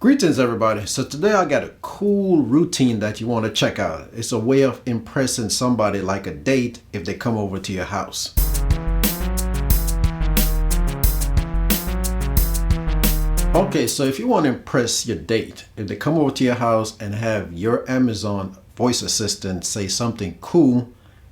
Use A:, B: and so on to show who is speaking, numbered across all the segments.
A: Greetings everybody. So today I got a cool routine that you want to check out. It's a way of impressing somebody like a date if they come over to your house. Okay, so if you want to impress your date, if they come over to your house and have your Amazon voice assistant say something cool,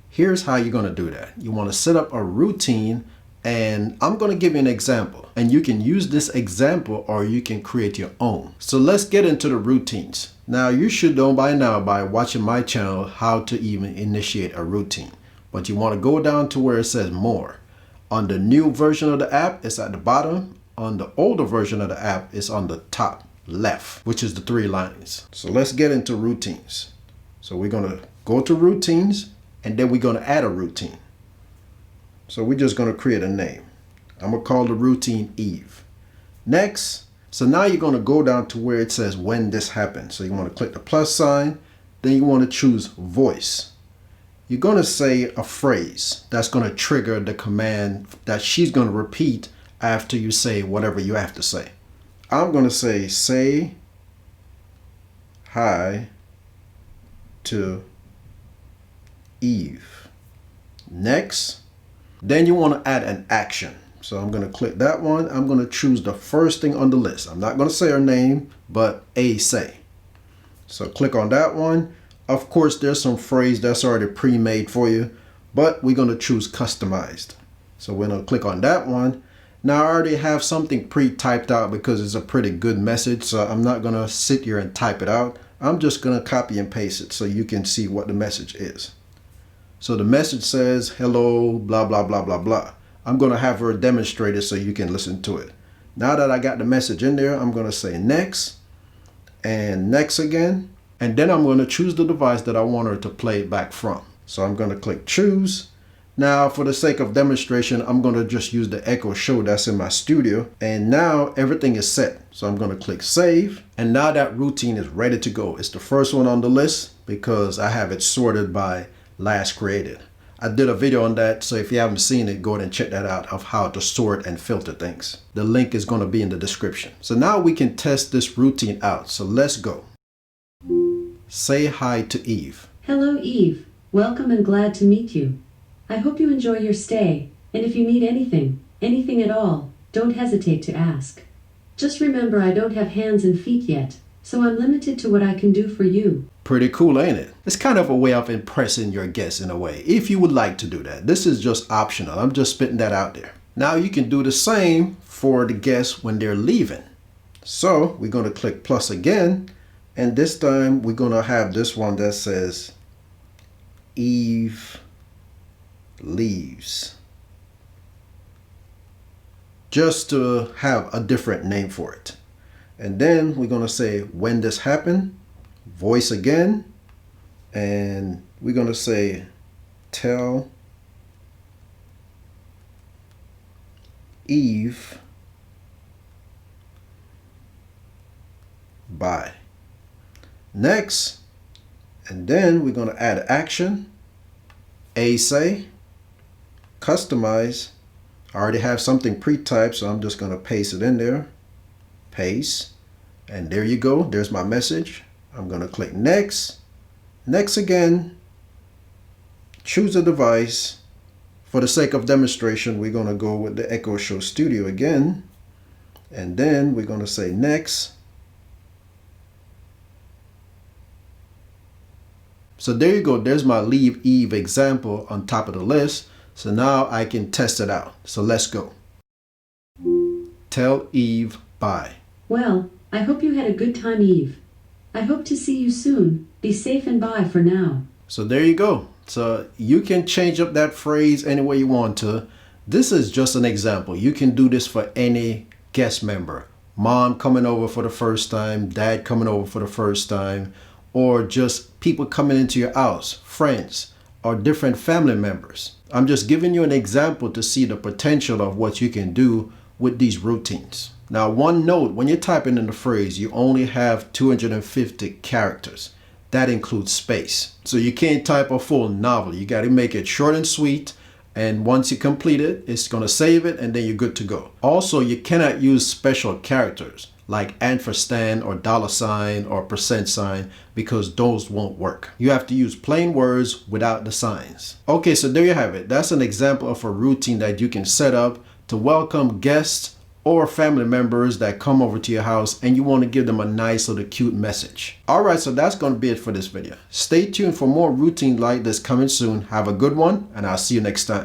A: here's how you're going to do that. You want to set up a routine, and I'm going to give you an example, and you can use this example or you can create your own. So let's get into the routines. Now you should know by now, by watching my channel, how to even initiate a routine. But you want to go down to where it says more. On the new version of the app, it's at the bottom. On the older version of the app, it's on the top left, which is the 3 lines. So let's get into routines. So we're going to go to routines, and then we're going to add a routine. So we're just going to create a name. I'm going to call the routine Eve. Next, so now you're going to go down to where it says when this happens. So you want to click the plus sign, then you want to choose voice. You're going to say a phrase that's going to trigger the command that she's going to repeat after you say whatever you have to say. I'm going to say hi to Eve. Next, then you want to add an action. So I'm going to click that one. I'm going to choose the first thing on the list. I'm not going to say her name, but say. So click on that one. Of course, there's some phrase that's already pre-made for you, but we're going to choose customized. So we're going to click on that one. Now I already have something pre-typed out because it's a pretty good message. So I'm not going to sit here and type it out. I'm just going to copy and paste it so you can see what the message is. So the message says, hello, blah, blah, blah, blah, blah. I'm going to have her demonstrate it so you can listen to it. Now that I got the message in there, I'm going to say next and next again. And then I'm going to choose the device that I want her to play it back from. So I'm going to click choose. Now, for the sake of demonstration, I'm going to just use the Echo Show that's in my studio. And now everything is set. So I'm going to click save. And now that routine is ready to go. It's the first one on the list because I have it sorted by last created. I did a video on that, so if you haven't seen it, go ahead and check that out of how to sort and filter things. The link is going to be in the description. So now we can test this routine out. So let's go. Say hi to Eve.
B: Hello Eve, welcome and glad to meet you. I hope you enjoy your stay, and if you need anything at all, don't hesitate to ask. Just remember I don't have hands and feet yet, so I'm limited to what I can do for you.
A: Pretty cool, ain't it? It's kind of a way of impressing your guests in a way, if you would like to do that. This is just optional. I'm just spitting that out there. Now you can do the same for the guests when they're leaving. So we're going to click plus again, and this time we're going to have this one that says Eve leaves. Just to have a different name for it. And then we're going to say when this happened, voice again, and we're going to say tell Eve bye. Next, and then we're going to add action, say, customize. I already have something pre-typed, so I'm just going to paste it in there. Paste, and there you go. There's my message. I'm going to click next. Next again. Choose a device. For the sake of demonstration, we're going to go with the Echo Show Studio again. And then we're going to say next. So there you go. There's my Leave Eve example on top of the list. So now I can test it out. So let's go. Tell Eve bye.
B: Well, I hope you had a good time, Eve. I hope to see you soon. Be safe and bye for now.
A: So there you go. So you can change up that phrase any way you want to. This is just an example. You can do this for any guest member. Mom coming over for the first time, dad coming over for the first time, or just people coming into your house, friends, or different family members. I'm just giving you an example to see the potential of what you can do with these routines. Now, one note, when you're typing in the phrase, you only have 250 characters. That includes space. So you can't type a full novel. You got to make it short and sweet And once you complete it, it's going to save it and then you're good to go. Also, you cannot use special characters. like ampersand or $ or %, because those won't work. You have to use plain words without the signs. Okay, so there you have it. That's an example of a routine that you can set up to welcome guests or family members that come over to your house and you want to give them a nice little cute message. Alright, so that's going to be it for this video. Stay tuned for more routine like this coming soon. Have a good one, and I'll see you next time.